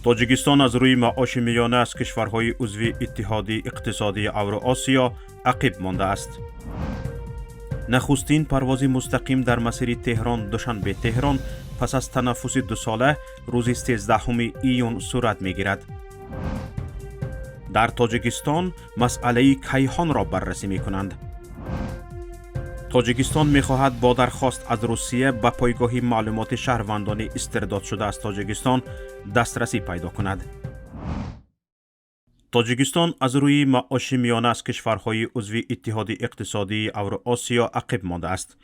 تاجیکستان از روی معاش میانه از کشورهای عضو اتحاد اقتصادی اوراسیا عقب مانده است. نخستین پرواز مستقیم در مسیر تهران دوشنبه تهران پس از تنفس 2 ساله روز 13 ایون صورت میگیرد. در تاجیکستان مسئله کیهان را بررسی می کنند. تاجیکستان می خواهد با درخواست از روسیه به پایگاه معلومات شهروندان استرداد شده از تاجیکستان دسترسی پیدا کند. تاجیکستان از روی معاش میانه از کشورهای عضو اتحاد اقتصادی اوراسیا عقب مانده است.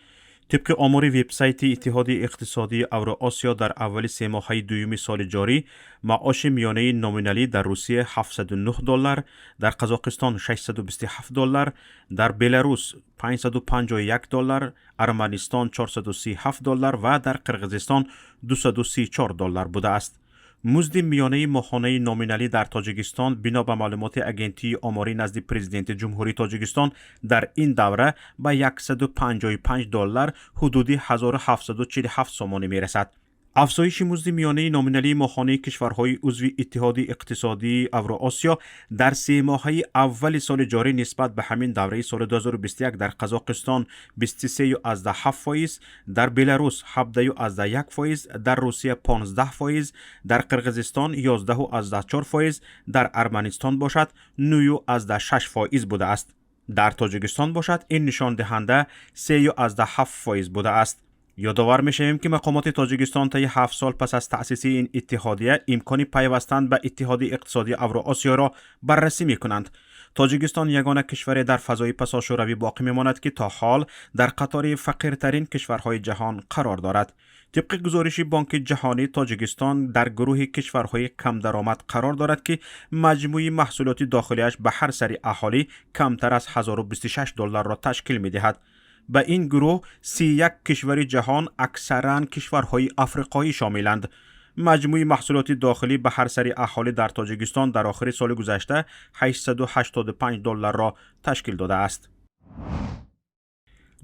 طبق آمار وبسایت اتحاد اقتصادی اوراسیا در اول 3 ماهه دوم سال جاری معاش میانه نامینالی در روسیه $709، در قزاقستان $627، در بلاروس $551، ارمنستان $437 و در قرقیزستان $234 بوده است. مزد میانه ماهانه نامینالی در تاجیکستان بنا به معلومات اگنتی آماری نزد پرزیدنت جمهوری تاجیکستان در این دوره به $155 حدود 1747 سومانی می رسد. افزایش مزد میانه نامینالی ماهانه کشورهای عضو اتحاد اقتصادی اوراسیا در 3 ماهه اول سال جاری نسبت به همین دوره سال 2021 در قزاقستان 23.7%، در بلاروس 17.1%، در روسیه 15%، در قرقیزستان 11.4%، در ارمنستان باشد 9.6% بوده است. در تاجیکستان باشد این نشان دهنده 3.7% بوده است. یادآور می‌شویم که مقامات تاجیکستان طی 7 سال پس از تأسیس این اتحادیه امکان پیوستن به اتحاد اقتصادی اوراسیا را بررسی می‌کنند. تاجیکستان یگانه کشور در فضای پساشوروی باقی می‌ماند که تا حال در قطار فقیرترین کشورهای جهان قرار دارد. طبق گزارش بانک جهانی تاجیکستان در گروه کشورهای کم درآمد قرار دارد که مجموع محصولات داخلیش به هر سری اهالی کمتر از $1026 را تشکیل می‌دهد. به این گروه 31 کشور جهان اکثراً کشورهای افریقایی شاملند. مجموع محصولات داخلی به هر سری اهالی در تاجیکستان در آخر سال گذشته $885 را تشکیل داده است.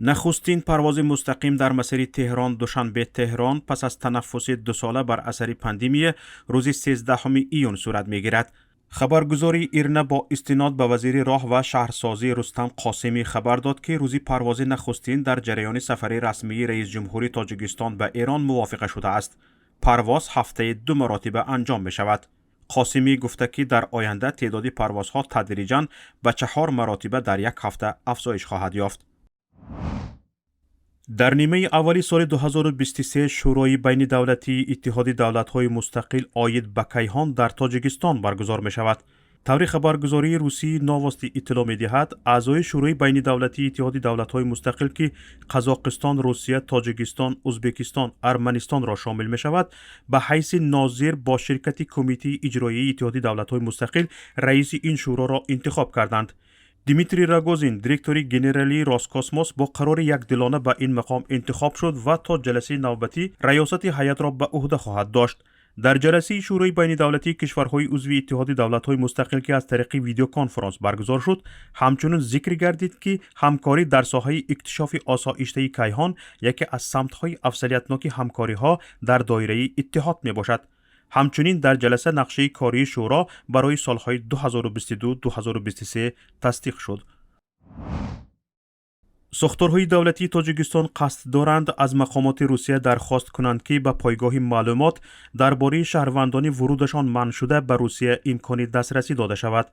نخستین پرواز مستقیم در مسیر تهران دوشنبه تهران پس از تنفس 2 ساله بر اثر پاندمی روز 13 ایون صورت میگیرد. خبرگزاری ایرنا با استناد به وزیر راه و شهرسازی رستم قاسمی خبر داد که روزی پرواز نخستین در جریان سفر رسمی رئیس جمهوری تاجیکستان به ایران موافقه شده است. پرواز هفته 2 مراتبه انجام می شود. قاسمی گفته که در آینده تعداد پروازها تدریجاً به 4 مراتبه در یک هفته افزایش خواهد یافت. در نیمه اولی سال 2023 شورای بین دولتی اتحاد دولت‌های مستقل آید به کیهان در تاجیکستان برگزار می شود. طور خبرگزاری روسی ناواستی اطلاع می دهد اعضای شورای بین دولتی اتحاد دولت‌های مستقل که قزاقستان، روسیه، تاجیکستان، ازبکستان، ارمنستان را شامل می شود به حیث ناظر با شرکت کمیته اجرایی اتحاد دولت‌های مستقل رئیس این شورا را انتخاب کردند. دیمیتری راگوزین دیرکتوری گنرالی روسکوسموس با قرار یکدلانه به این مقام انتخاب شد و تا جلسه نوبتی ریاست هیئت را به عهده خواهد داشت. در جلسه شورای بین دولتی کشورهای عضو اتحاد دولت‌های مستقل که از طریق ویدیو کنفرانس برگزار شد، همچنین ذکر گردید که همکاری در ساحه اکتشاف آسایشته کیهان یکی از سمت‌های افضلیتناک همکاری‌ها در دایره اتحاد میباشد. همچنین در جلسه نقشه کاری شورا برای سالهای 2022-2023 تصدیق شد. ساختارهای دولتی تاجیکستان قصد دارند از مقامات روسیه درخواست کنند که به پایگاه معلومات درباره شهروندان ورودشان منع شده به روسیه امکان دسترسی داده شود.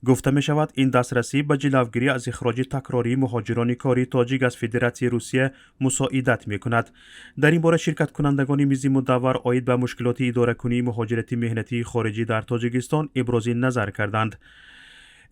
گفته می شود این دسترسی به جلوگیری از اخراج تکراری مهاجران کاری تاجیک از فدراسیون روسیه مساعدت می کند. در این باره شرکت کنندگان میز مدور عاید به مشکلات اداره کنی مهاجرت مهنتی خارجی در تاجیکستان ابراز نظر کردند.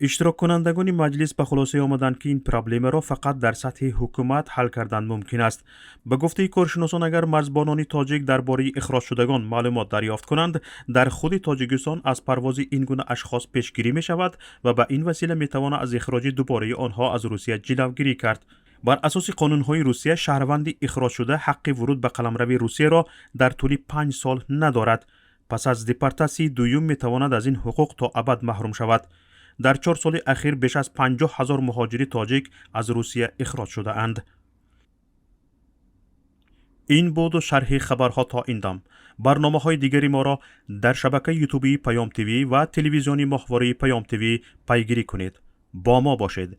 اشتراک کنندگان مجلس به خلاصه آمدند که این پرابلم را فقط در سطح حکومت حل کردن ممکن است. به گفته کارشناسان اگر مرزبانان تاجیک درباره اخراج شدگان معلومات دریافت کنند، در خود تاجیکستان از پرواز این گونه اشخاص پیشگیری می شود و به این وسیله می تواند از اخراج دوباره آنها از روسیه جلوگیری کرد. بر اساس قانون‌های روسیه شهروند اخراج شده حق ورود به قلمرو روسیه را در طول 5 سال ندارد. پس از دپارتاسی دوم می تواند از این حقوق تا ابد محروم شود. در 4 سال اخیر بیش از 50,000 مهاجر تاجیک از روسیه اخراج شده اند. این بود و شرح خبرها تا این دم. برنامه‌های دیگری ما را در شبکه یوتیوبی پیام تیوی و تلویزیونی ماهواره پیام تیوی پیگیری کنید. با ما باشید.